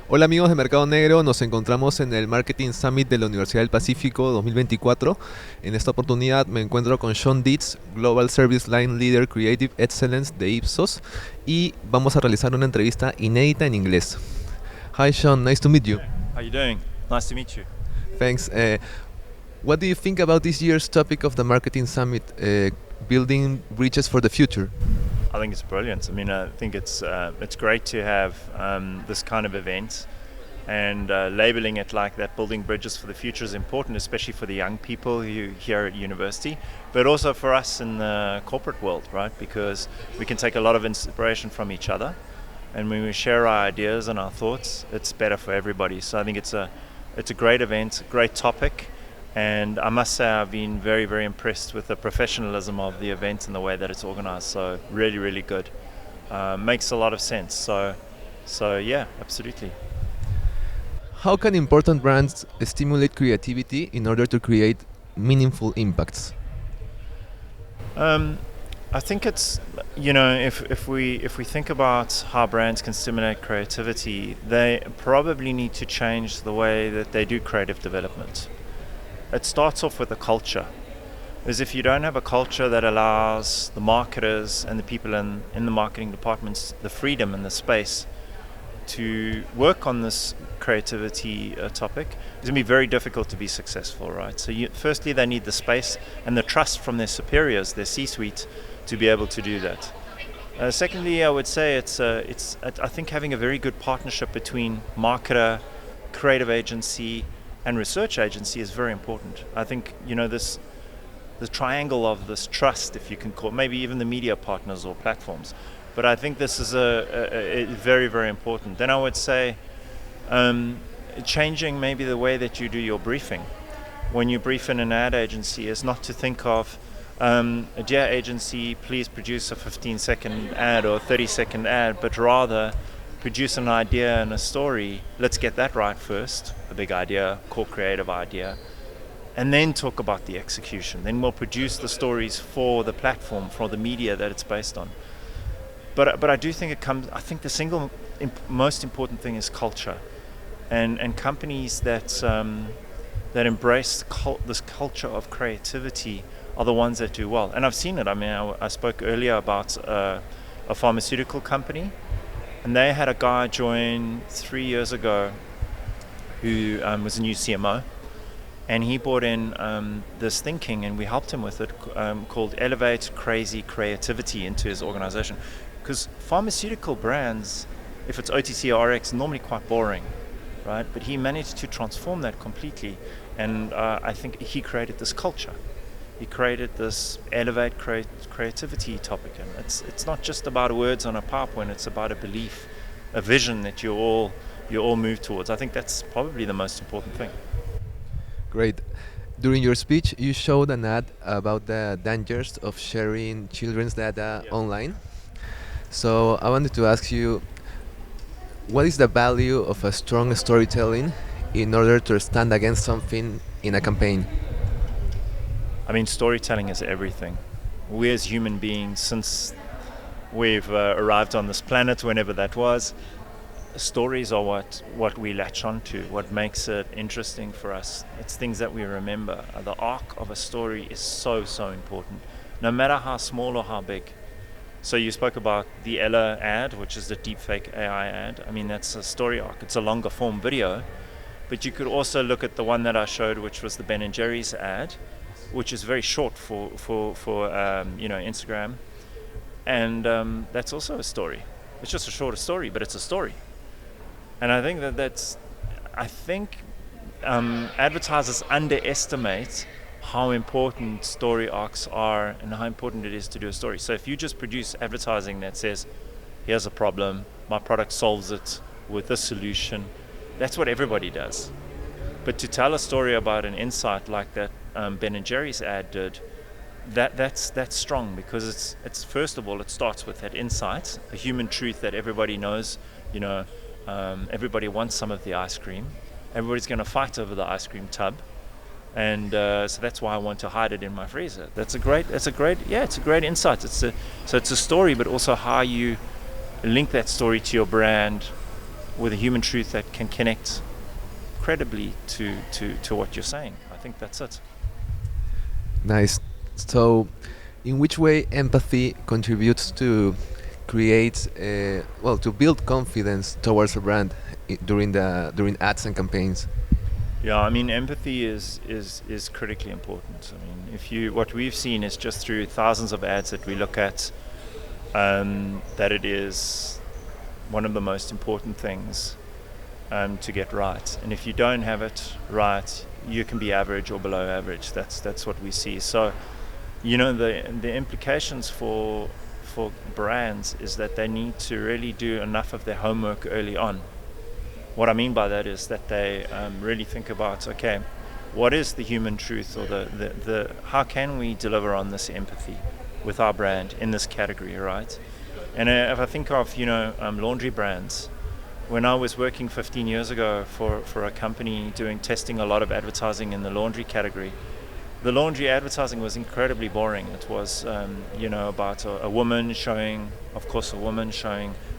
Hola amigos de Mercado Negro, nos encontramos en el Marketing Summit de la Universidad del Pacífico 2024. En esta oportunidad me encuentro con Shaun Dix, Global Service Line Leader Creative Excellence de Ipsos, y vamos a realizar una entrevista inédita en inglés. Hi Shaun, nice to meet you. How you doing? Nice to meet you. Thanks. What do you think about this year's topic of the Marketing Summit, building bridges for the future? I think it's brilliant. I mean, I think it's great to have this kind of event, and labeling it like that, building bridges for the future, is important, especially for the young people here at university, but also for us in the corporate world, right? Because we can take a lot of inspiration from each other, and when we share our ideas and our thoughts, it's better for everybody. So I think it's a great event, great topic. And I must say I've been very, very impressed with the professionalism of the event and the way that it's organized. So really, really good. Makes a lot of sense. So yeah, absolutely. How can important brands stimulate creativity in order to create meaningful impacts? I think it's, if we think about how brands can stimulate creativity, they probably need to change the way that they do creative development. It starts off with a culture. Because if you don't have a culture that allows the marketers and the people in the marketing departments the freedom and the space to work on this creativity topic, it's going to be very difficult to be successful, right? So firstly, they need the space and the trust from their superiors, their C-suite, to be able to do that. Secondly, I would say I think having a very good partnership between marketer, creative agency, and research agency is very important. I think the triangle of this trust, if you can call it, maybe even the media partners or platforms. But I think this is a very, very important. Then I would say changing maybe the way that you do your briefing. When you brief in an ad agency, is not to think of dear agency, please produce a 15-second ad or a 30-second ad, but rather produce an idea and a story. Let's get that right first, a big idea, core creative idea, and then talk about the execution. Then we'll produce the stories for the platform, for the media that it's based on. But I do think I think the single most important thing is culture, and companies that embrace this culture of creativity are the ones that do well. And I've seen it. I mean, I spoke earlier about a pharmaceutical company. And they had a guy join 3 years ago who was a new CMO. And he brought in this thinking, and we helped him with it, called Elevate Crazy Creativity into his organization. Because pharmaceutical brands, if it's OTC or RX, normally quite boring, right? But he managed to transform that completely. And I think he created this culture. He created this elevate creativity topic, and it's not just about words on a PowerPoint. It's about a belief, a vision that you all move towards. I think that's probably the most important thing. Great. During your speech, you showed an ad about the dangers of sharing children's data online. So I wanted to ask you, what is the value of a strong storytelling in order to stand against something in a campaign? I mean, storytelling is everything. We as human beings, since we've arrived on this planet, whenever that was, stories are what we latch onto, what makes it interesting for us. It's things that we remember. The arc of a story is so, so important, no matter how small or how big. So you spoke about the Ella ad, which is the deepfake AI ad. I mean, that's a story arc. It's a longer form video. But you could also look at the one that I showed, which was the Ben & Jerry's ad, which is very short for Instagram, and that's also a story. It's just a shorter story, but it's a story. And I think advertisers underestimate how important story arcs are and how important it is to do a story. So if you just produce advertising that says, "Here's a problem, my product solves it with this solution," that's what everybody does. But to tell a story about an insight like that Ben & Jerry's ad did, that's strong, because it's first of all, it starts with that insight, a human truth that everybody knows. Everybody wants some of the ice cream. Everybody's going to fight over the ice cream tub, and so that's why I want to hide it in my freezer. It's a great insight. It's a story, but also how you link that story to your brand, with a human truth that can connect credibly to what you're saying. I think that's it. Nice. So, in which way empathy contributes to create, to build confidence towards a brand during ads and campaigns? Yeah, I mean, empathy is critically important. I mean, what we've seen is just through thousands of ads that we look at, that it is one of the most important things to get right. And if you don't have it right, you can be average or below average. That's what we see. So, the implications for brands is that they need to really do enough of their homework early on. What I mean by that is that they really think about, okay, what is the human truth, or the how can we deliver on this empathy with our brand in this category, right? And if I think of laundry brands, when I was working 15 years ago for a company doing testing a lot of advertising in the laundry category, the laundry advertising was incredibly boring. It was about a woman showing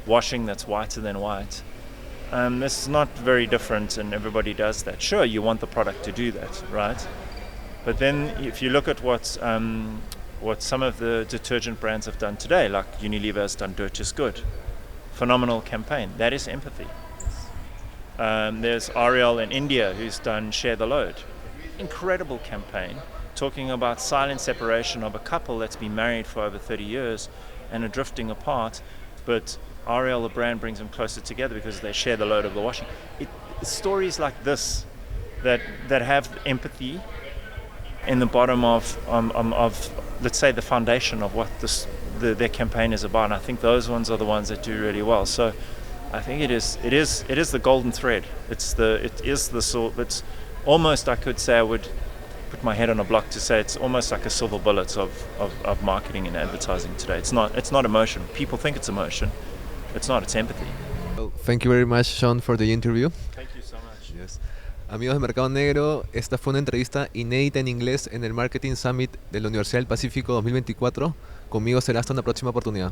washing that's whiter than white. This is not very different, and everybody does that. Sure, you want the product to do that, right? But then if you look at what some of the detergent brands have done today, like Unilever has done Dirt is Good. Phenomenal campaign. That is empathy. There's Ariel in India who's done Share the Load. Incredible campaign, talking about silent separation of a couple that's been married for over 30 years and are drifting apart, but Ariel, the brand, brings them closer together because they share the load of the washing. Stories like this that have empathy in the bottom of let's say the foundation of what their campaign is about. And I think those ones are the ones that do really well. So I think it is the golden thread. It's almost, I could say, I would put my head on a block to say it's almost like a silver bullet of marketing and advertising today. It's not emotion. People think it's emotion. It's not, it's empathy. Well, thank you very much, Shaun, for the interview. Thank you so much. Yes. Amigos de Mercado Negro, esta fue una entrevista inédita en inglés en el Marketing Summit de la Universidad del Pacífico 2024. Conmigo será hasta una próxima oportunidad.